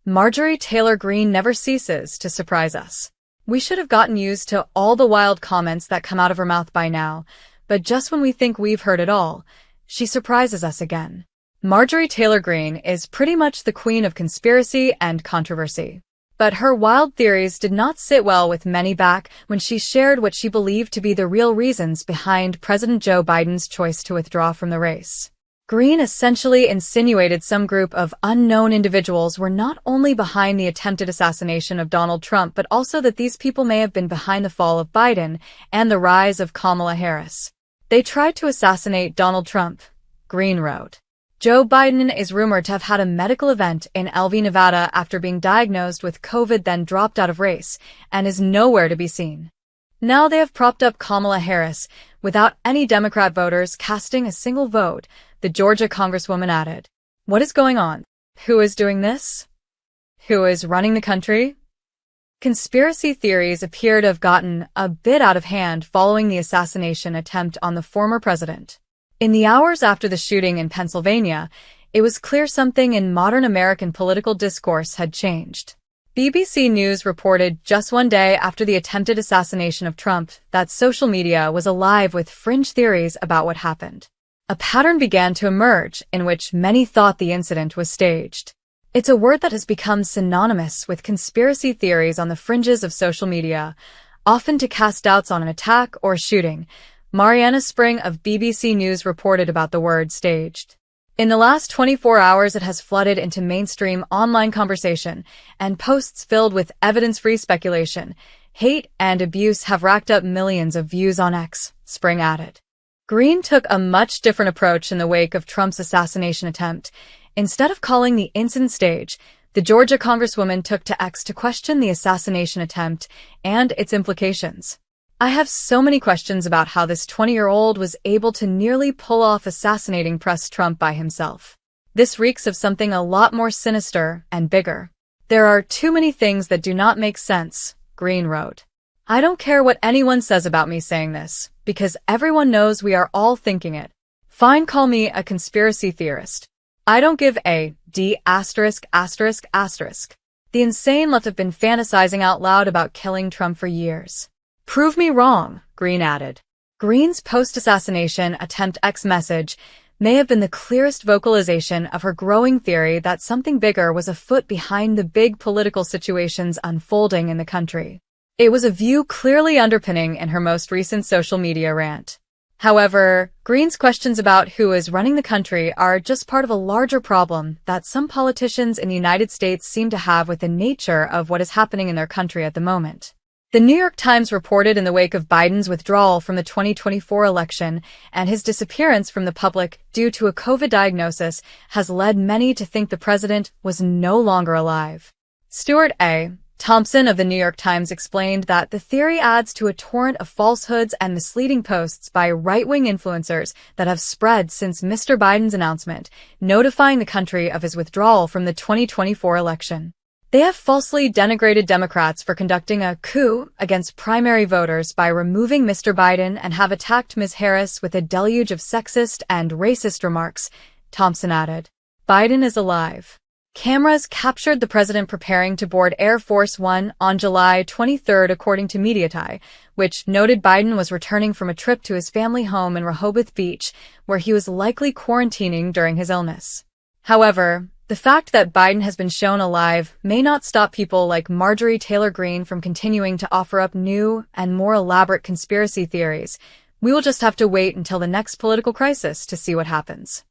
Marjorie Taylor Greene never ceases to surprise us. We should have gotten used to all the wild comments that come out of her mouth by now, but just when we think we've heard it all, she surprises us again. Marjorie Taylor Greene is pretty much the queen of conspiracy and controversy. But her wild theories did not sit well with many back when she shared what she believed to be the real reasons behind President Joe Biden's choice to withdraw from the race. Greene essentially insinuated some group of unknown individuals were not only behind the attempted assassination of Donald Trump, but also that these people may have been behind the fall of Biden and the rise of Kamala Harris. They tried to assassinate Donald Trump, Greene wrote. Joe Biden is rumored to have had a medical event in LV, Nevada after being diagnosed with COVID, then dropped out of race, and is nowhere to be seen. Now they have propped up Kamala Harris, without any Democrat voters casting a single vote, the Georgia Congresswoman added. What is going on? Who is doing this? Who is running the country? Conspiracy theories appear to have gotten a bit out of hand following the assassination attempt on the former president. In the hours after the shooting in Pennsylvania, it was clear something in modern American political discourse had changed. BBC News reported just one day after the attempted assassination of Trump that social media was alive with fringe theories about what happened. A pattern began to emerge in which many thought the incident was staged. It's a word that has become synonymous with conspiracy theories on the fringes of social media, often to cast doubts on an attack or shooting. Mariana Spring of BBC News reported about the word staged. In the last 24 hours, it has flooded into mainstream online conversation, and posts filled with evidence-free speculation, hate, and abuse have racked up millions of views on X, Spring added. Greene took a much different approach in the wake of Trump's assassination attempt. Instead of calling the incident staged, the Georgia Congresswoman took to X to question the assassination attempt and its implications. I have so many questions about how this 20-year-old was able to nearly pull off assassinating President Trump by himself. This reeks of something a lot more sinister and bigger. There are too many things that do not make sense, Greene wrote. I don't care what anyone says about me saying this, because everyone knows we are all thinking it. Fine, call me a conspiracy theorist. I don't give a D*******. The insane left have been fantasizing out loud about killing Trump for years. Prove me wrong, Greene added. Greene's post-assassination attempt X message may have been the clearest vocalization of her growing theory that something bigger was afoot behind the big political situations unfolding in the country. It was a view clearly underpinning in her most recent social media rant. However, Greene's questions about who is running the country are just part of a larger problem that some politicians in the United States seem to have with the nature of what is happening in their country at the moment. The New York Times reported in the wake of Biden's withdrawal from the 2024 election and his disappearance from the public due to a COVID diagnosis has led many to think the president was no longer alive. Stuart A. Thompson of the New York Times explained that the theory adds to a torrent of falsehoods and misleading posts by right-wing influencers that have spread since Mr. Biden's announcement, notifying the country of his withdrawal from the 2024 election. They have falsely denigrated Democrats for conducting a coup against primary voters by removing Mr. Biden and have attacked Ms. Harris with a deluge of sexist and racist remarks, Thompson added. Biden is alive. Cameras captured the president preparing to board Air Force One on July 23, according to Mediatai, which noted Biden was returning from a trip to his family home in Rehoboth Beach, where he was likely quarantining during his illness. However, the fact that Biden has been shown alive may not stop people like Marjorie Taylor Greene from continuing to offer up new and more elaborate conspiracy theories. We will just have to wait until the next political crisis to see what happens.